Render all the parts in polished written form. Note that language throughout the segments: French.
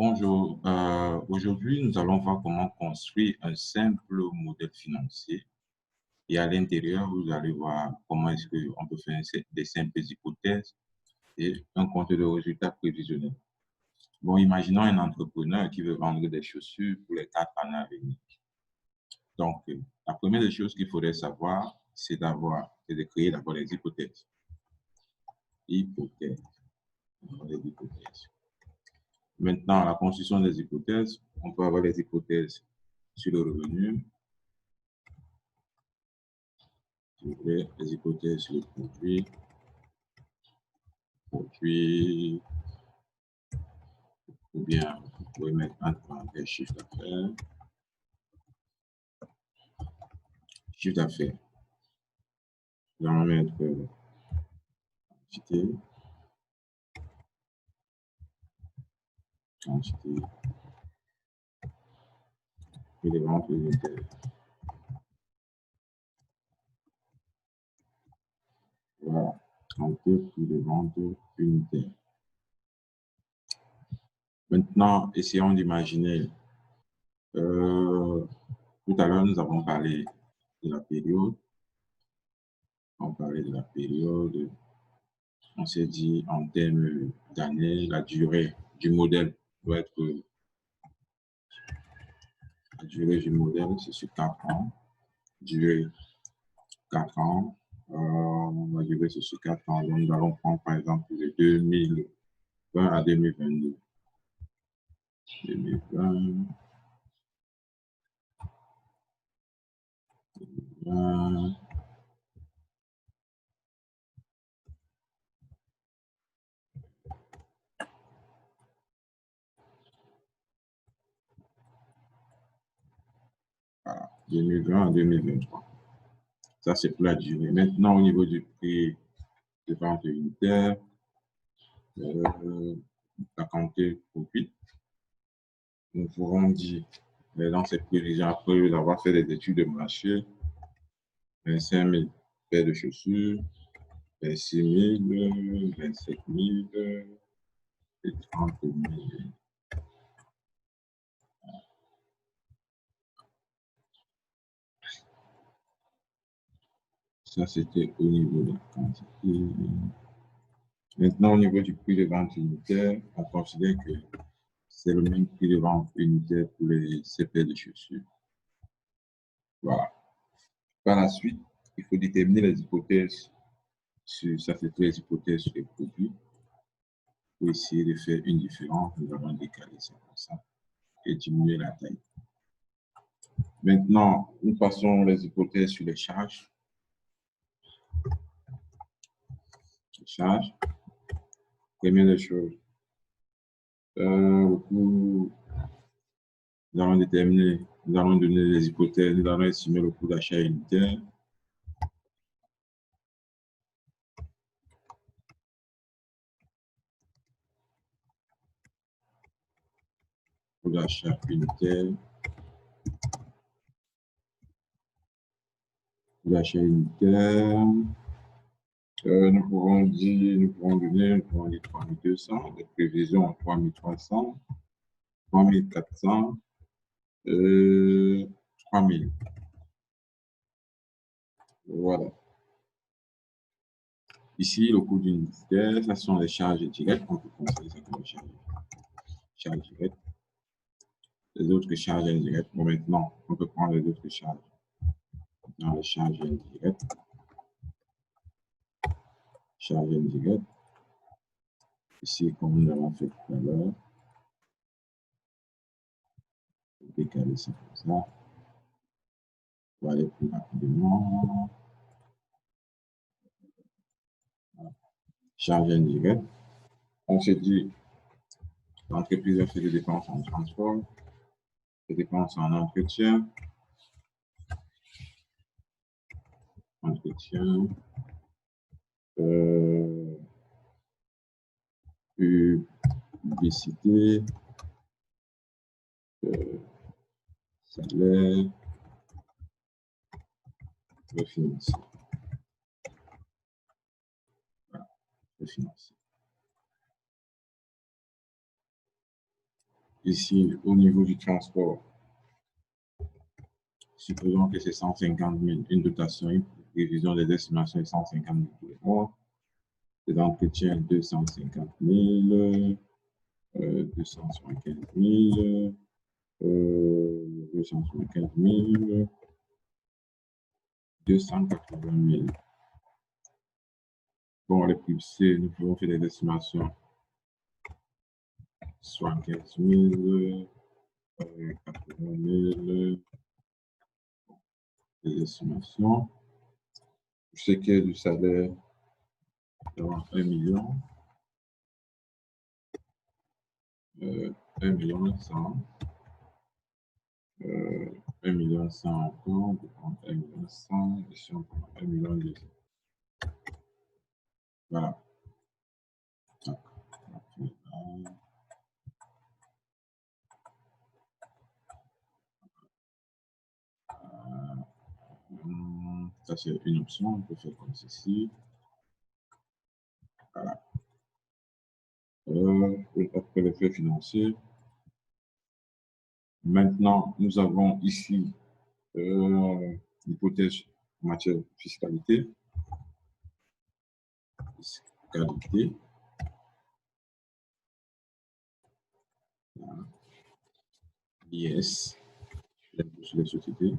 Bonjour, aujourd'hui nous allons voir comment construire un simple modèle financier et à l'intérieur vous allez voir comment est-ce qu'on peut faire des simples hypothèses et un compte de résultats prévisionnels. Bon, imaginons un entrepreneur qui veut vendre des chaussures pour les 4 années à venir. Donc, la première des choses qu'il faudrait savoir, c'est de créer d'abord les hypothèses. Hypothèses. Les hypothèses. Maintenant, la construction des hypothèses, on peut avoir les hypothèses sur le revenu, les hypothèses sur le produit, ou bien vous pouvez mettre entre parenthèses chiffre d'affaires. Chiffre d'affaires. Nous allons mettre quantité, et les ventes unitaires. Voilà, quantité pour les ventes unitaires. Maintenant, essayons d'imaginer. Tout à l'heure, nous avons parlé de la période. On parlait de la période. On s'est dit en termes d'années, la durée du modèle doit être. La durée du modèle, c'est sur 4 ans. Durée 4 ans. La durée, c'est sur 4 ans. Donc, nous allons prendre par exemple de 2020 à 2022. 2020. 2020. Voilà, 2020 à 2023. Ça, c'est pour la durée. Maintenant, au niveau du prix de vente unitaire, la quantité produite, nous pourrons dire, dans cette prévision, après avoir fait des études de marché, 25 000 paires de chaussures, 26 000, 27 000 et 30 000. Ça, c'était au niveau de la quantité. Maintenant, au niveau du prix de vente unitaire, on considère que c'est le même prix de vente unitaire pour ces paires de chaussures. Voilà. Par la suite, il faut déterminer les hypothèses ça fait les hypothèses sur les produits. Pour essayer de faire une différence, nous allons décaler ça comme ça et diminuer la taille. Maintenant, nous passons les hypothèses sur les charges. Les charges. Première des choses. Nous allons déterminer, nous allons donner les hypothèses, nous allons estimer le coût d'achat unitaire. Coût d'achat unitaire. Coût d'achat unitaire. Nous pourrons donner 3200, des prévisions 3300, 3400, 3000. Voilà. Ici, le coût d'unité, ce sont les charges directes. On peut considérer ça comme des charges directes. Les autres charges indirectes. Bon, maintenant, on peut prendre les autres charges. Dans les charges indirectes. Charges indirectes. Ici, comme nous l'avons fait tout à l'heure. Décaler ça comme ça. On va aller plus rapidement. Charges indirectes. On s'est dit, l'entreprise a fait des dépenses en transport, des dépenses en entretien, publicité, salaire, le financier. Voilà, le financier. ici, au niveau du transport, supposons que c'est 150 000, une dotation, une prévision des estimations est 150 000 tous les mois. Les entretiens, 250 000, 275 000, 275 000, 280 000. Bon, les plus C, nous pouvons faire des estimations. 75 000, 80 000, des estimations. Je sais qu'il y a du salaire dans 1 million. 1 million 100. 1 million 100 encore. On peut prendre 1 million 100. Et si on prend 1 million 200. Voilà. Ça, c'est une option. On peut faire comme ceci. Voilà. Après les faits financiers. Maintenant, nous avons ici l'hypothèse en matière de fiscalité. Fiscalité. Voilà. IS, sur les sociétés.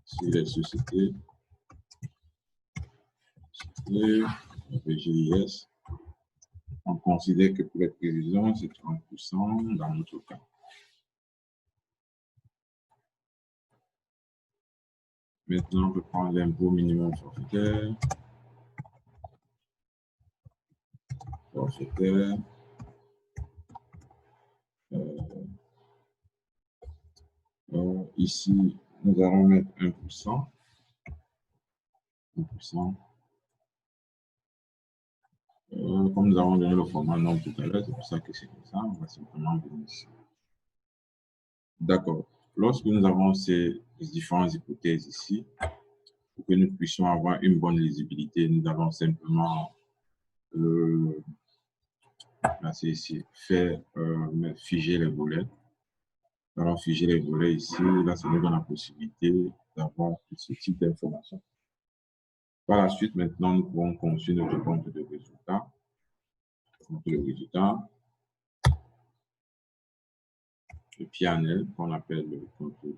Sur les sociétés. Le VGIS. On considère que pour les prévisions, c'est 30% dans notre cas. Maintenant, on peut prendre l'impôt minimum forfaitaire. Forfaitaire. Ici, nous allons mettre 1%. 1%. Comme nous avons donné le format nombre tout à l'heure, c'est pour ça que c'est comme ça. On va simplement venir ici. D'accord. Lorsque nous avons ces différentes hypothèses ici, pour que nous puissions avoir une bonne lisibilité, nous allons simplement placer ici, faire figer les volets. Nous allons figer les volets ici. Là, ça nous donne la possibilité d'avoir ce type d'information. Par la suite, maintenant, nous pouvons construire notre compte de résultat. Compte de résultat. Le PNL, qu'on appelle le compte de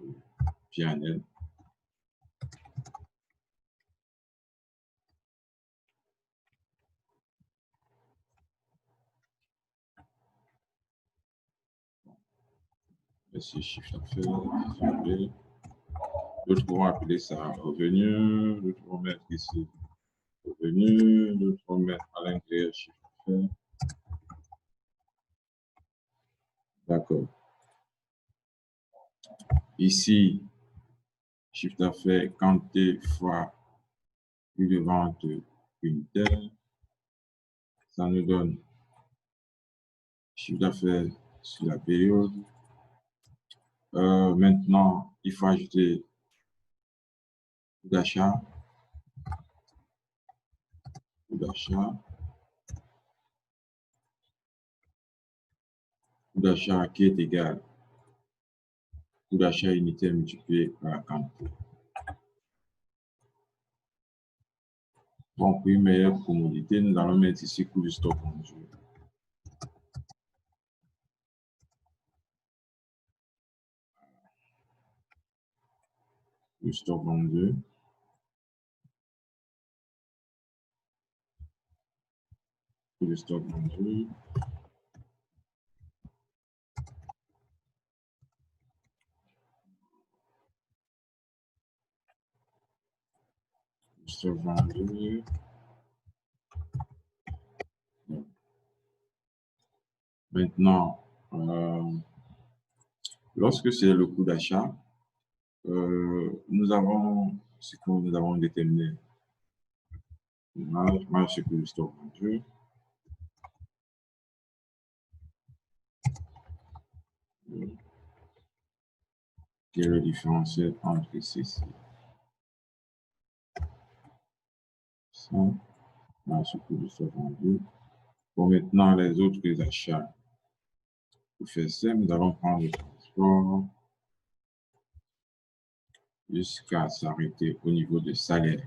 PNL. Ici, chiffre d'affaires. D'autres vont appeler ça revenu. D'autres vont mettre ici revenu. D'autres vont mettre à l'intérieur chiffre d'affaires. D'accord. Ici, chiffre d'affaires quantité fois prix de vente unitaire. Ça nous donne chiffre d'affaires sur la période. Maintenant, il faut ajouter coût d'achat. Coût d'achat. Coût d'achat qui est égal coût d'achat unitaire multiplié par la quantité. Donc, pour une meilleure commodité, nous allons mettre ici coût du stock vendu. Le stock vendu. Coût du stock vendu. Le stock vendu. Maintenant, lorsque c'est le coût d'achat, nous avons ce que nous avons déterminé. Marge sur le stock vendu. Qui est le différentiel entre ceci. Ça, marge sur le stock vendu. Bon, maintenant, les autres achats. Pour faire ça, nous allons prendre le transport jusqu'à s'arrêter au niveau de salaire.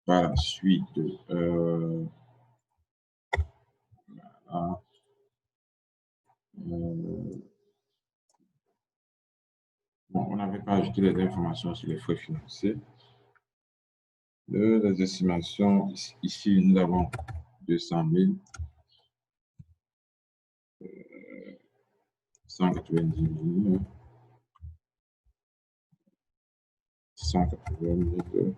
Par la suite, voilà, bon, on n'avait pas ajouté les informations sur les frais financiers. Les estimations, ici, nous avons 200 000, 190 000, 180 000,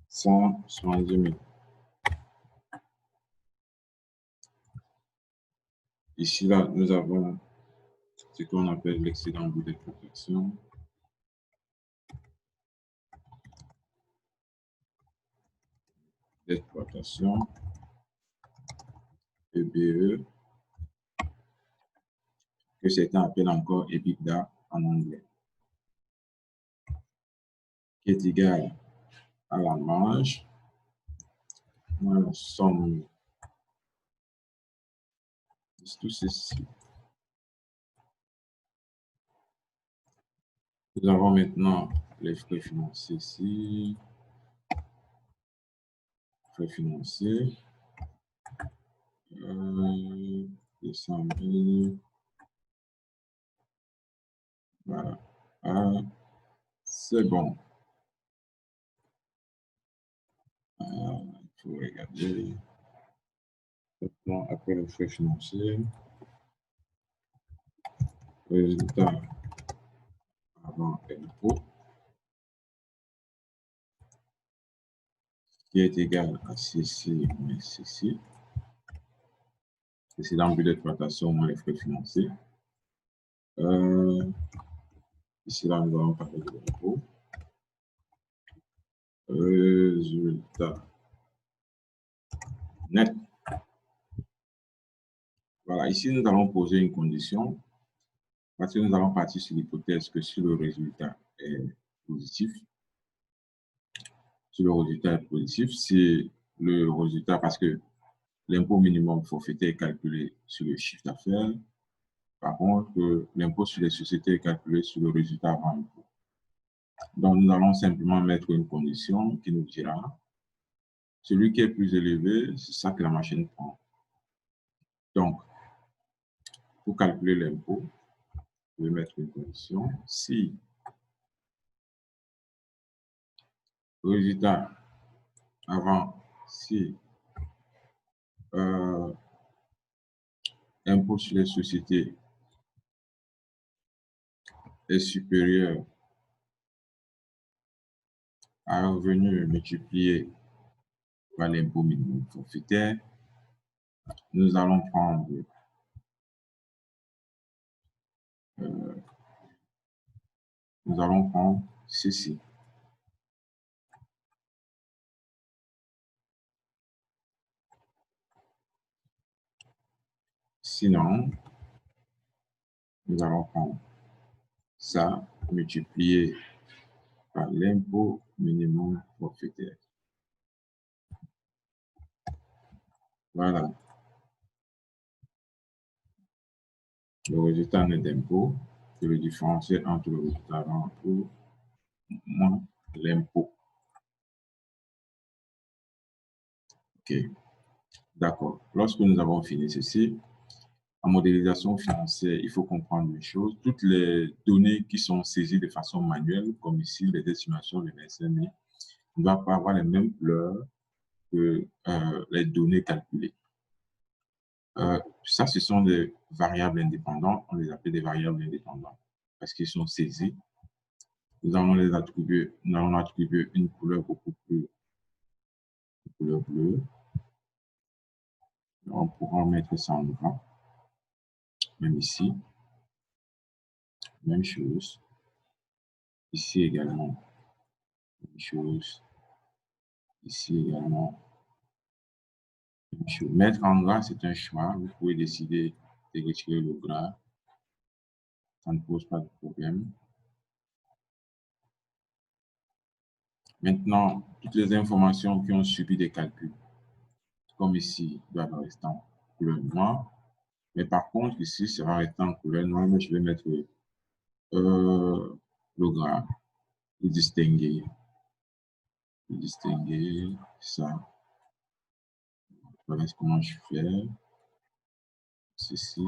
170 000. Ici, là, nous avons ce qu'on appelle l'excédent brut d'exploitation. D'exploitation, EBE, que certains appellent encore EBITDA en anglais, qui est égal à la marge moins la somme de tout ceci. Nous avons maintenant les frais financiers ici. Frais financiers. 200 000. Voilà. C'est bon. Il faut regarder. Maintenant, après les frais financiers, résultat avant impôt, qui est égal à ceci moins ceci. C'est l'embut d'exploitation moins les frais financiers. Ici, là, nous allons parler de l'impôt. Résultat net. Voilà, ici, nous allons poser une condition parce que nous allons partir sur l'hypothèse que si le résultat est positif, si le résultat est positif, c'est le résultat parce que l'impôt minimum forfaitaire est calculé sur le chiffre d'affaires. Par contre, l'impôt sur les sociétés est calculé sur le résultat avant impôt. Donc, nous allons simplement mettre une condition qui nous dira celui qui est plus élevé, c'est ça que la machine prend. Donc, pour calculer l'impôt, je vais mettre une condition. Si le résultat avant, si impôt sur les sociétés est supérieur à un revenu multiplié par l'impôt minimum forfaitaire, nous allons prendre ceci. Sinon, nous allons prendre ça multiplié par l'impôt minimum forfaitaire. Voilà. Le résultat net d'impôt, c'est le différentiel entre le résultat avant impôt moins l'impôt. OK. D'accord. Lorsque nous avons fini ceci, en modélisation financière, il faut comprendre une chose. Toutes les données qui sont saisies de façon manuelle, comme ici les estimations, les SMI, ne doivent pas avoir les mêmes couleurs que les données calculées. Ça, ce sont des variables indépendantes. On les appelle des variables indépendantes parce qu'ils sont saisis. Nous allons attribuer une couleur beaucoup plus, une couleur bleue. On pourra mettre ça en gras. Même ici. Même chose. Ici également. Même chose. Ici également. Même chose. Mettre en gras, c'est un choix. Vous pouvez décider de retirer le gras. Ça ne pose pas de problème. Maintenant, toutes les informations qui ont subi des calculs, comme ici, doivent rester couleur noire. Mais par contre, ici, ça va rester en couleur noire, mais je vais mettre le gras pour distinguer. Ça. Voilà comment je fais. Ceci.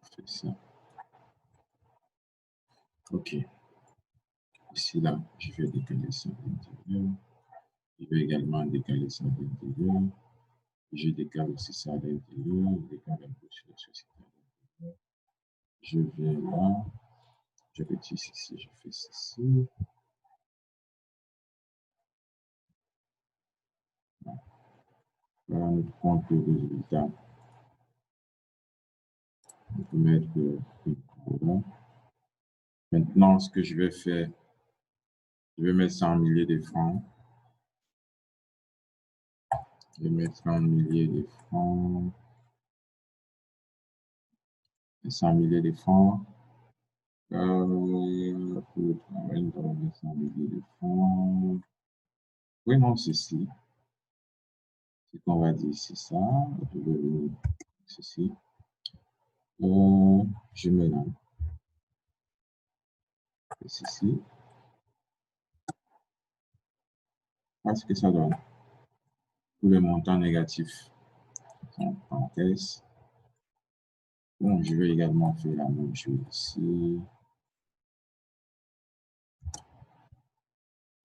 Je fais ça. OK. Ici, là, je vais décaler ça à l'intérieur. Je vais également décaler ça à l'intérieur. Je décale aussi ça à l'intérieur. Je décale un peu sur la société à l'intérieur. Je viens là. Je retire ceci. Je fais ceci. Voilà notre compte de résultat. On peut mettre une couleur. Maintenant, ce que je vais faire, je vais mettre ça en milliers de francs. Je vais mettre ça en milliers de francs. 100 milliers de francs. Pour le travail, nous allons mettre 100 milliers de francs. Oui, non, ceci. Ce qu'on va dire, c'est ça. Je vais venir ceci. Je mets là. Ceci. Voilà ce que ça donne. Tous les montants négatifs sont en parenthèse. Bon, je vais également faire la même chose ici.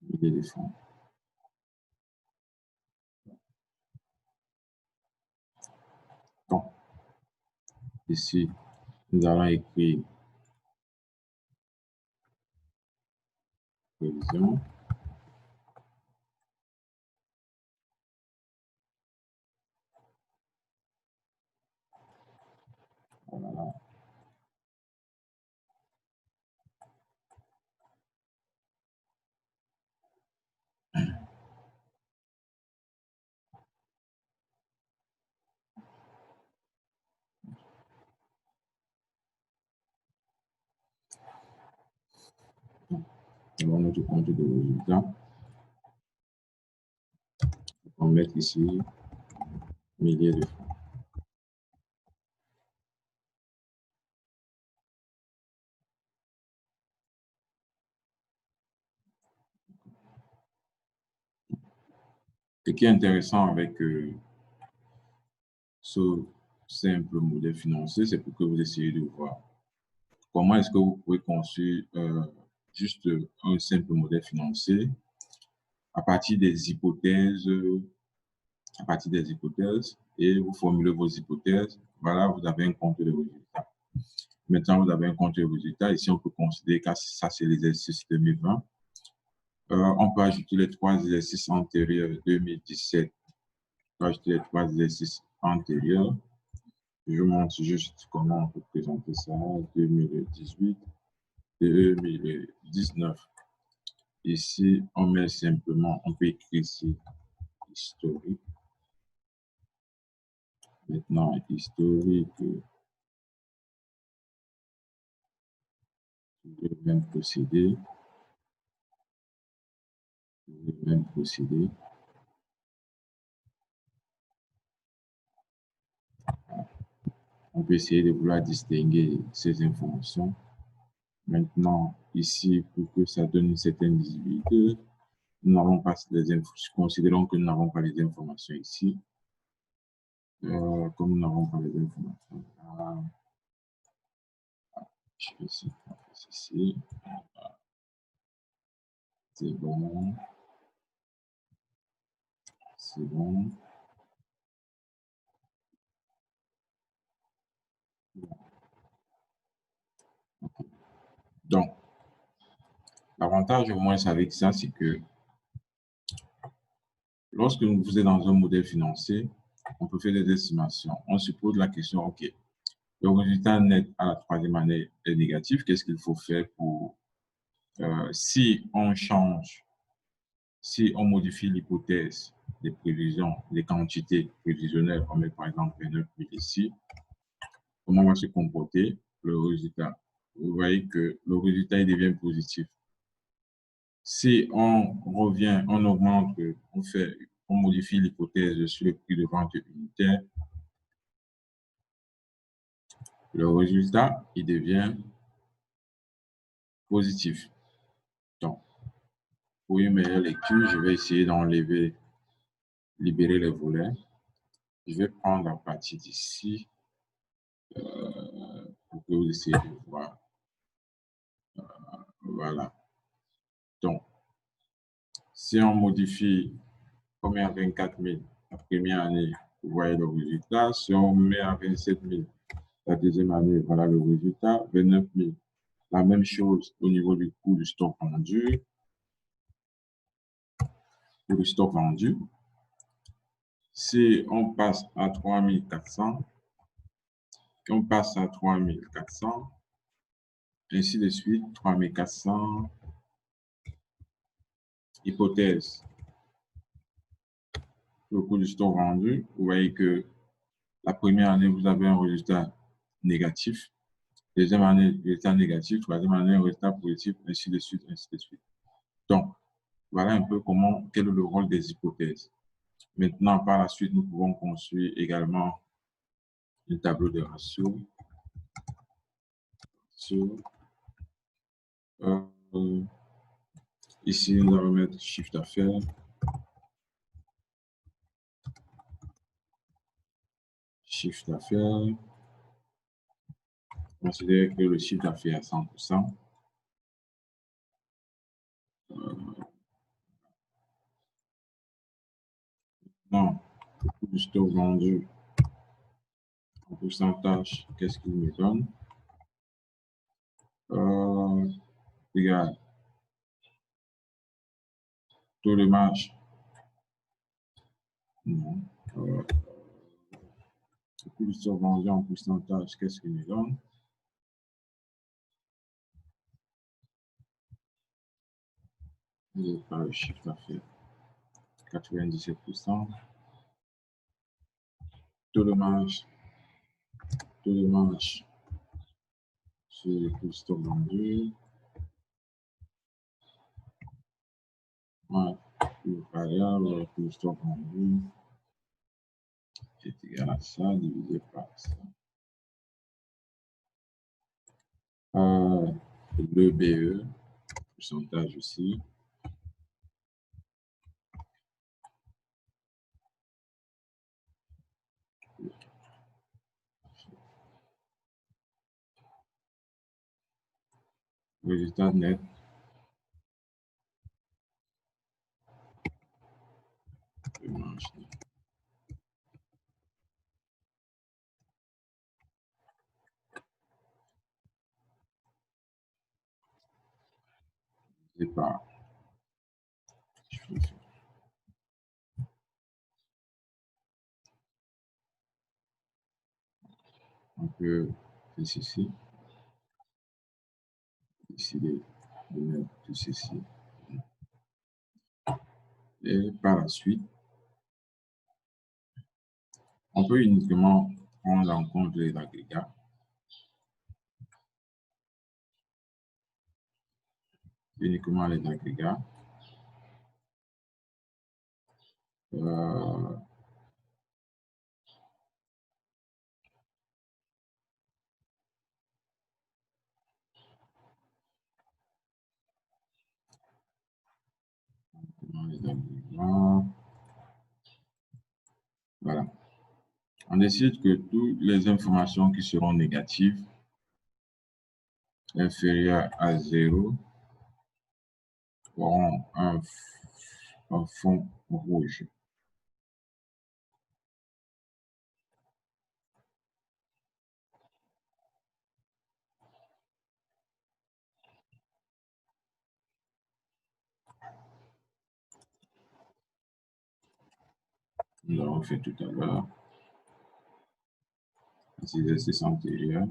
Milliers de francs. Donc, ici, nous allons écrire prévision. Voilà. Voilà notre compte de résultat. On va mettre ici milliers de francs. Ce qui est intéressant avec ce simple modèle financier, c'est pour que vous essayiez de voir comment est-ce que vous pouvez construire juste un simple modèle financier à partir des hypothèses, et vous formulez vos hypothèses. Voilà, vous avez un compte de résultats. Maintenant, vous avez un compte de résultats. Ici, on peut considérer que ça, c'est l'exercice 2020. On peut ajouter les 3 exercices antérieurs 2017. On peut ajouter les 3 exercices antérieurs. Je vous montre juste comment on peut présenter ça. 2018, 2019. Ici, on met simplement, on peut écrire ici historique. Maintenant, historique, le même procédé. Le même procédé. On peut essayer de vouloir distinguer ces informations. Maintenant, ici, pour que ça donne une certaine visibilité, nous n'avons pas les informations. Considérons que nous n'avons pas les informations ici. Comme nous n'avons pas les informations là, je fais ici, on fait ceci. C'est bon. C'est bon. Donc, l'avantage au moins avec ça, c'est que lorsque vous êtes dans un modèle financier, on peut faire des estimations. On se pose la question, OK, le résultat net à la 3e année est négatif. Qu'est-ce qu'il faut faire pour, si on change, si on modifie l'hypothèse des prévisions, des quantités prévisionnelles, on met par exemple 29 000 ici, comment va se comporter le résultat. Vous voyez que le résultat il devient positif. Si on revient, on augmente, on modifie l'hypothèse sur le prix de vente unitaire, le résultat, il devient positif. Donc, pour une meilleure lecture, je vais essayer d'enlever, libérer les volets. Je vais prendre à partir d'ici pour que vous essayiez de voir. Voilà. Donc, si on modifie, on met à 24 000 la première année, vous voyez le résultat. Si on met à 27 000 la deuxième année, voilà le résultat. 29 000. La même chose au niveau du coût du stock vendu. Pour le stock vendu, si on passe à 3 400, on passe à 3 400, ainsi de suite, 3 400, hypothèse, le coût du stock vendu, vous voyez que la première année, vous avez un résultat négatif, deuxième année, résultat négatif, troisième année, résultat positif, ainsi de suite, ainsi de suite. Donc, voilà un peu quel est le rôle des hypothèses. Maintenant, par la suite, nous pouvons construire également un tableau de ratio. Ici, nous allons mettre chiffre d'affaires. Chiffre d'affaires. Considérez que le chiffre d'affaires est à 100%. Non, le coût du stock vendu en pourcentage, qu'est-ce qu'il me donne? Égal. Taux de marge. Non. Le coût du stock vendu en pourcentage, qu'est-ce qu'il me donne? Pas le chiffre d'affaires. 97%. Taux de marge. Taux de marge sur le coût du stock vendu. Ouais. Le variable, le coût du stock vendu est égal à ça, divisé par ça. Le BE, pourcentage aussi. Résultat net. C'est pas. On peut faire ceci. Décider de mettre tout ceci. Et par la suite, on peut uniquement prendre en compte les agrégats. Uniquement les agrégats. Les agrégats. Voilà. On décide que toutes les informations qui seront négatives, inférieures à 0, auront un fond rouge. Nous l'avons fait tout à l'heure. Ces exercices antérieurs.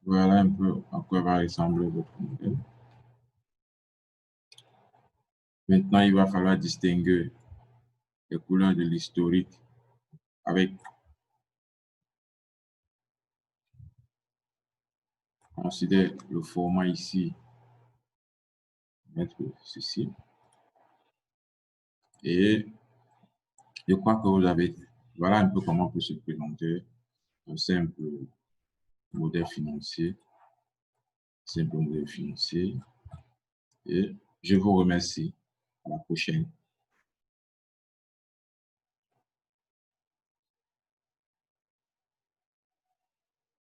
Voilà un peu à quoi va ressembler votre modèle. Maintenant, il va falloir distinguer les couleurs de l'historique avec, considère le format ici, mettre ceci. Et je crois que vous avez, voilà un peu comment peut se présenter un simple modèle financier. Et je vous remercie. À la prochaine.